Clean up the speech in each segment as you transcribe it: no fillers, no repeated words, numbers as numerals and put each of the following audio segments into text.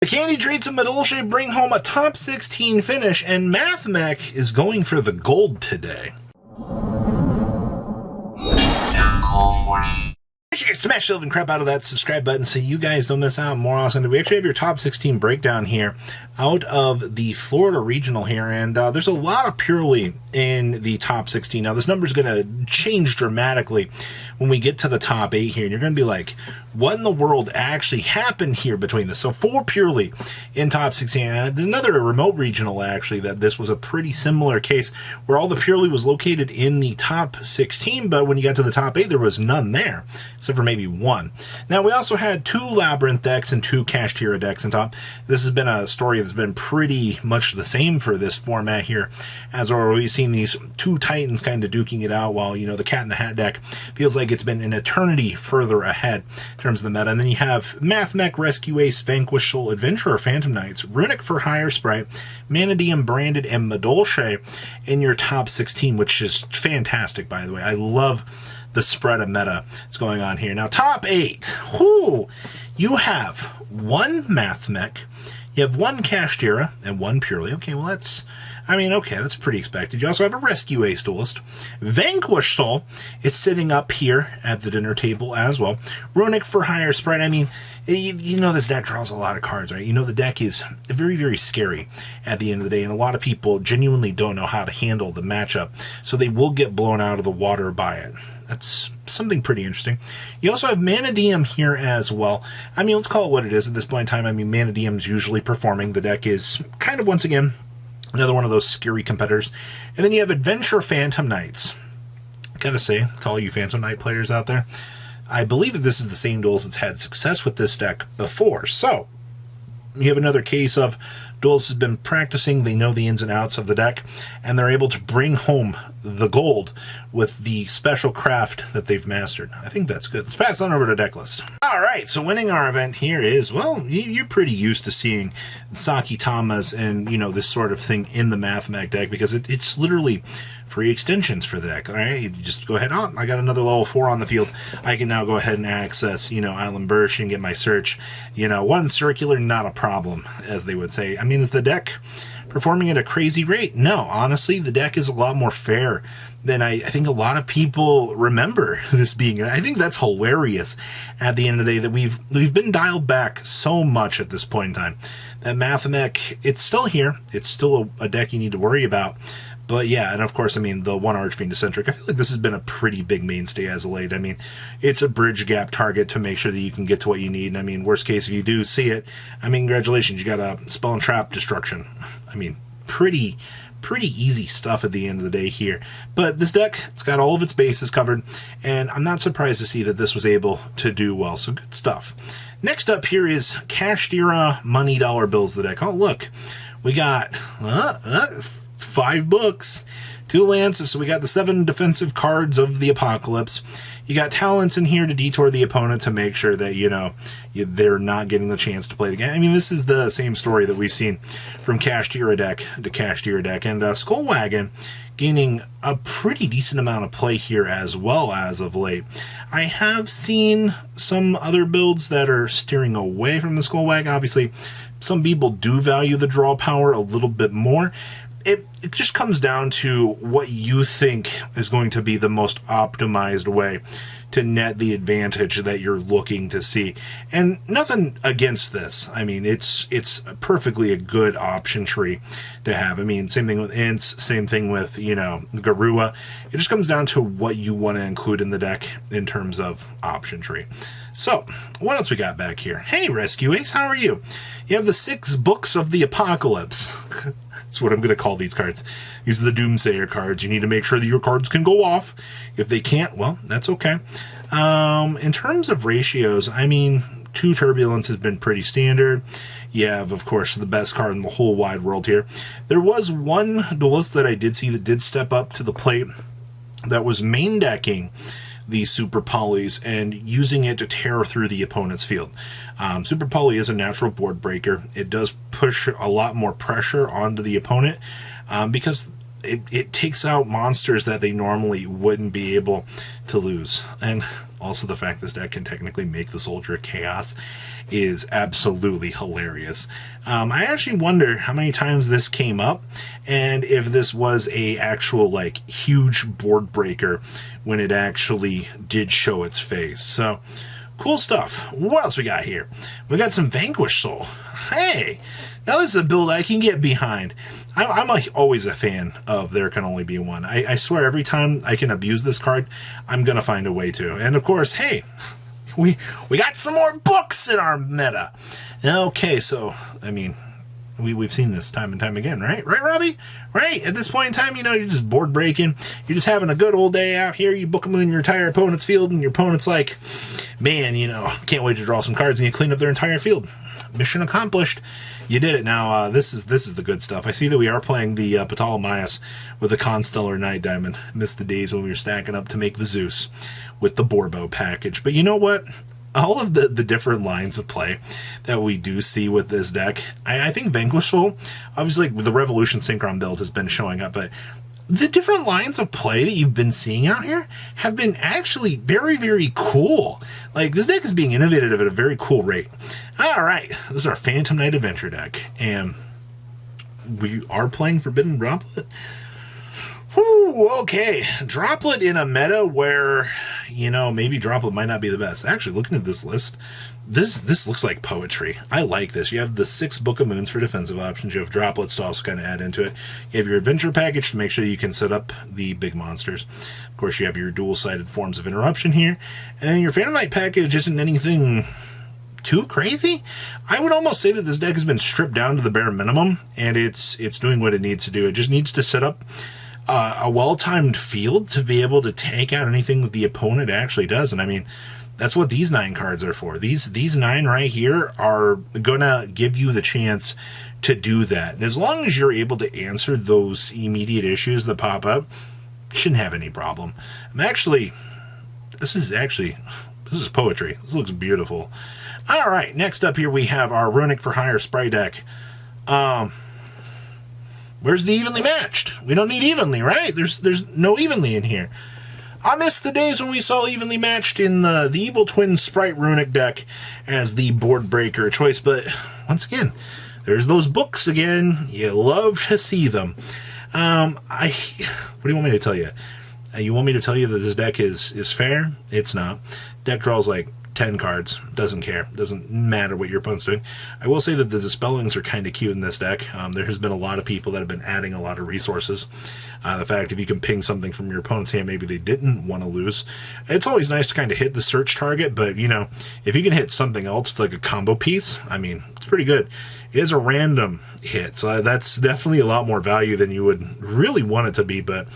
The Candy Treats of Madolche bring home a top 16 finish, and Mathmech is going for the gold today. Make sure you smash the and crap out of that subscribe button so you guys don't miss out on more awesome. We actually have your top 16 breakdown here out of the Florida regional here, and there's a lot of Purrely in the top 16. Now this number is going to change dramatically when we get to the top 8 here, and you're going to be like, what in the world actually happened here between this? So 4 Purrely in top 16. Another remote regional actually that this was a pretty similar case where all the Purrely was located in the top 16, but when you got to the top 8 there was none there except for maybe one. Now we also had 2 Labyrinth decks and 2 Kashtira decks on top. This has been a story that's been pretty much the same for this format here, as we've seen these 2 Titans kind of duking it out while, you know, the Cat in the Hat deck feels like it's been an eternity further ahead in terms of the meta. And then you have Mathmech, Rescue Ace, Vanquish Soul, Adventurer, Phantom Knights, Runick For-Hire Sprite, Madolche, Branded, and Madolche in your top 16, which is fantastic, by the way. I love the spread of meta that's going on here. Now, top 8. Whoo! You have 1 Mathmech, you have 1 Kashtira, and 1 Purrely. Okay, well, that's pretty expected. You also have a Rescue Ace Duelist. Vanquish Soul is sitting up here at the dinner table as well. Runick For-Hire Sprite. I mean, you know this deck draws a lot of cards, right? You know the deck is very, very scary at the end of the day, and a lot of people genuinely don't know how to handle the matchup, so they will get blown out of the water by it. That's something pretty interesting. You also have Madolche here as well. I mean, let's call it what it is at this point in time. I mean, Madolche's usually performing. The deck is kind of, once again, another one of those scary competitors. And then you have Adventure Phantom Knights. Gotta say, to all you Phantom Knight players out there, I believe that this is the same duels that's had success with this deck before. So, you have another case of duelists has been practicing, they know the ins and outs of the deck, and they're able to bring home the gold with the special craft that they've mastered. I think that's good. Let's pass on over to deck list. Alright, so winning our event here is, well, you're pretty used to seeing Sakitamas and, you know, this sort of thing in the Mathmech deck, because it's literally free extensions for the deck. Alright, you just go ahead on. I got another level 4 on the field. I can now go ahead and access, you know, Island Birch and get my search. You know, 1 circular, not a problem, as they would say. I mean, is the deck performing at a crazy rate? No, honestly, the deck is a lot more fair than I think a lot of people remember this being. I think that's hilarious at the end of the day, that we've been dialed back so much at this point in time. That Mathmech, it's still here. It's still a deck you need to worry about. But yeah, and of course, I mean, the 1 Archfiend Eccentric, I feel like this has been a pretty big mainstay as of late. I mean, it's a bridge gap target to make sure that you can get to what you need. And I mean, worst case, if you do see it, I mean, congratulations, you got a Spell and Trap Destruction. I mean, pretty easy stuff at the end of the day here. But this deck, it's got all of its bases covered, and I'm not surprised to see that this was able to do well. So good stuff. Next up here is Kashtira Money Dollar Bills, the deck. Oh, look, we got 5 books, 2 lances, so we got the 7 defensive cards of the Apocalypse. You got talents in here to detour the opponent to make sure that, you know, they're not getting the chance to play the game. I mean, this is the same story that we've seen from Kashtira deck to Kashtira deck. And Skullwagon gaining a pretty decent amount of play here as well as of late. I have seen some other builds that are steering away from the Skullwagon. Obviously, some people do value the draw power a little bit more. It just comes down to what you think is going to be the most optimized way to net the advantage that you're looking to see. And nothing against this. I mean, it's perfectly a good option tree to have. I mean, same thing with Ints, same thing with, you know, Garua. It just comes down to what you want to include in the deck in terms of option tree. So, what else we got back here? Hey, Rescue Ace, how are you? You have the 6 books of the Apocalypse. That's what I'm going to call these cards. These are the Doomsayer cards. You need to make sure that your cards can go off. If they can't, well, that's okay. In terms of ratios, I mean, 2 Turbulence has been pretty standard. You have, of course, the best card in the whole wide world here. There was 1 duelist that I did see that did step up to the plate that was main decking these Super Polys and using it to tear through the opponent's field. Super Poly is a natural board breaker. It does push a lot more pressure onto the opponent because it takes out monsters that they normally wouldn't be able to lose. And Also, the fact this deck can technically make the Soldier of Chaos is absolutely hilarious. I actually wonder how many times this came up, and if this was a actual, like, huge board breaker when it actually did show its face. So, cool stuff. What else we got here? We got some Vanquish Soul. Hey! Now this is a build I can get behind. I'm like always a fan of There Can Only Be One. I swear every time I can abuse this card, I'm going to find a way to. And of course, hey, we got some more books in our meta. Okay, so, I mean, we've seen this time and time again, right? Right, Robbie? Right? At this point in time, you know, you're just board breaking. You're just having a good old day out here. You book them in your entire opponent's field, and your opponent's like, man, you know, can't wait to draw some cards, and you clean up their entire field. Mission accomplished. You did it. Now, this is the good stuff. I see that we are playing the Ptolemaios with the Constellar Night Diamond. Missed the days when we were stacking up to make the Zeus with the Borbo package. But you know what? All of the different lines of play that we do see with this deck, I think Vanquish Soul, obviously the Revolution Synchron build has been showing up, but the different lines of play that you've been seeing out here have been actually very, very cool. Like, this deck is being innovated at a very cool rate. All right, this is our Phantom Knight Adventure deck, and we are playing Forbidden Droplet. Whew, okay, Droplet in a meta where, you know, maybe Droplet might not be the best. Actually, looking at this list, this looks like poetry. I like this. You have the 6 Book of Moons for defensive options. You have Droplets to also kind of add into it. You have your Adventure package to make sure you can set up the big monsters. Of course, you have your dual-sided Forms of Interruption here. And your Phantom Knight package isn't anything too crazy. I would almost say that this deck has been stripped down to the bare minimum, and it's doing what it needs to do. It just needs to set up a well-timed field to be able to take out anything that the opponent actually does. And I mean, that's what these 9 cards are for. These 9 right here are gonna give you the chance to do that. And as long as you're able to answer those immediate issues that pop up, shouldn't have any problem. This is poetry. This looks beautiful. All right, next up here we have our Runick For-Hire Spry deck. Where's the evenly matched? We don't need evenly, right? There's no evenly in here. I miss the days when we saw evenly matched in the Evil Twin Sprite Runick deck as the board breaker choice, but once again, there's those books again. You love to see them. What do you want me to tell you? You want me to tell you that this deck is fair? It's not. Deck draws like 10 cards. Doesn't care. Doesn't matter what your opponent's doing. I will say that the Dispellings are kind of cute in this deck. There has been a lot of people that have been adding a lot of resources. The fact if you can ping something from your opponent's hand, maybe they didn't want to lose. It's always nice to kind of hit the search target, but, you know, if you can hit something else, it's like a combo piece. I mean, it's pretty good. It is a random hit, so that's definitely a lot more value than you would really want it to be, but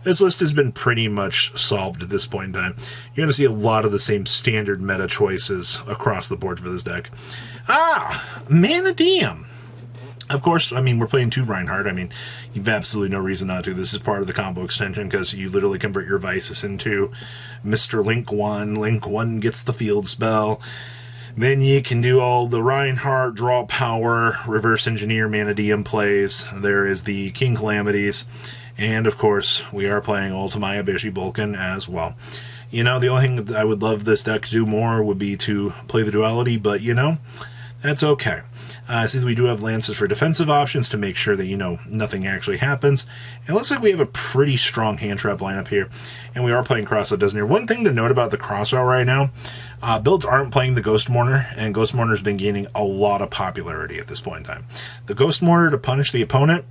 this list has been pretty much solved at this point in time. You're going to see a lot of the same standard meta choices across the board for this deck. Mana Diem. Of course, I mean, we're playing 2 Reinhardt. I mean, you've absolutely no reason not to. This is part of the combo extension because you literally convert your Vices into Mr. Link 1. Link 1 gets the field spell. Then you can do all the Reinhardt, draw power, reverse engineer Mana Diem plays. There is the King Calamities. And, of course, we are playing Ultimaya Bishi Vulcan as well. You know, the only thing that I would love this deck to do more would be to play the Duality, but, you know, that's okay. Since we do have Lances for defensive options to make sure that, you know, nothing actually happens. It looks like we have a pretty strong hand trap lineup here, and we are playing Crossout Designer. One thing to note about the Crossout right now, builds aren't playing the Ghost Mourner, and Ghost Mourner has been gaining a lot of popularity at this point in time. The Ghost Mourner to punish the opponent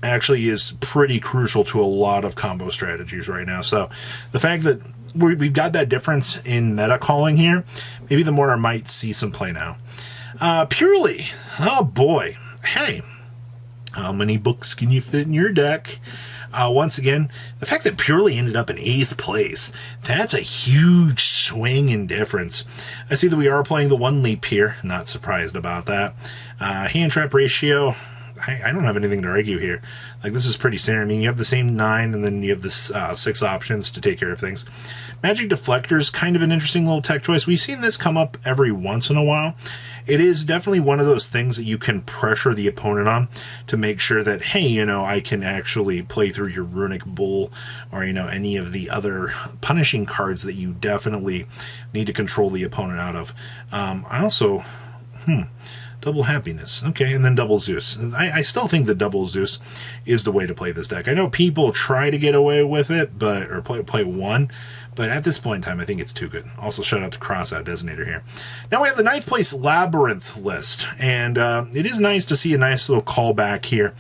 actually is pretty crucial to a lot of combo strategies right now. So the fact that we've got that difference in meta calling here, maybe the Mourner might see some play now. Purrely, oh boy, hey, how many books can you fit in your deck? Once again, the fact that Purrely ended up in 8th place, that's a huge swing in difference. I see that we are playing the 1 leap here, not surprised about that. Hand trap ratio, I don't have anything to argue here. Like, this is pretty standard. I mean, you have the same 9, and then you have this 6 options to take care of things. Magic Deflector is kind of an interesting little tech choice. We've seen this come up every once in a while. It is definitely one of those things that you can pressure the opponent on to make sure that, hey, you know, I can actually play through your Runick Bull or, you know, any of the other punishing cards that you definitely need to control the opponent out of. I also, Double Happiness. Okay, and then Double Zeus. I still think that Double Zeus is the way to play this deck. I know people try to get away with it, or play one, but at this point in time, I think it's too good. Also, shout out to Crossout Designator here. Now we have the 9th place Labyrinth list, and it is nice to see a nice little callback here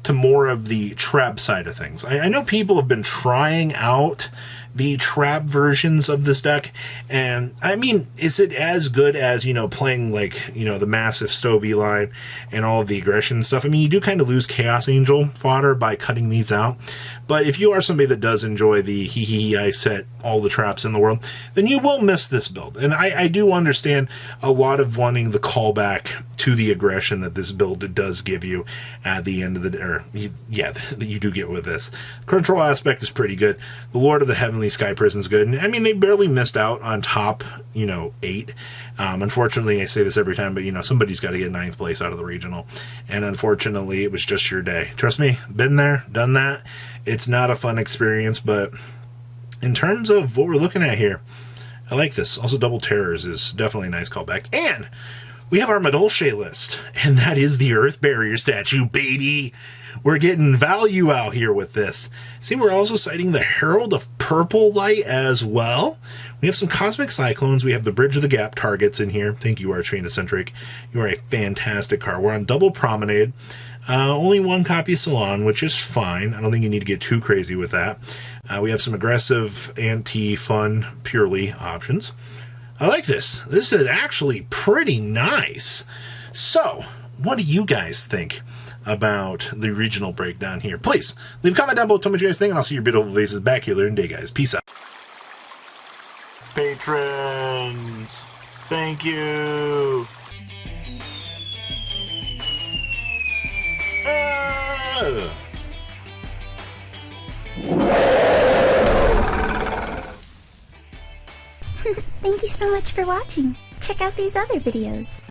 to more of the trap side of things. I know people have been trying out the trap versions of this deck, and I mean, is it as good as, you know, playing like, you know, the massive Stoby line and all of the aggression stuff? I mean, you do kind of lose Chaos Angel fodder by cutting these out, but if you are somebody that does enjoy the I set all the traps in the world, then you will miss this build. And I do understand a lot of wanting the callback to the aggression that this build does give you at the end of the day, that you do get with this. Control aspect is pretty good. The Lord of the Heavenly Sky Prison's good. And I mean, they barely missed out on top, you know, 8. Unfortunately, I say this every time, but, you know, somebody's got to get 9th place out of the regional. And unfortunately, it was just your day. Trust me, been there, done that. It's not a fun experience, but in terms of what we're looking at here, I like this. Also, Double Terrors is definitely a nice callback. And we have our Madolche list, and that is the Earth Barrier statue, baby. We're getting value out here with this. See, we're also citing the Herald of Purple Light as well. We have some Cosmic Cyclones. We have the Bridge of the Gap targets in here. Thank you, Archfiend-Eccentric. You are a fantastic card. We're on Double Promenade. Only 1 copy of Salon, which is fine. I don't think you need to get too crazy with that. We have some aggressive, anti-fun, Purrely options. I like this. This is actually pretty nice. So, what do you guys think about the regional breakdown here? Please, leave a comment down below, tell me what you guys think, and I'll see your beautiful faces back here later in the day, guys. Peace out. Patrons, thank you. Thank you so much for watching. Check out these other videos.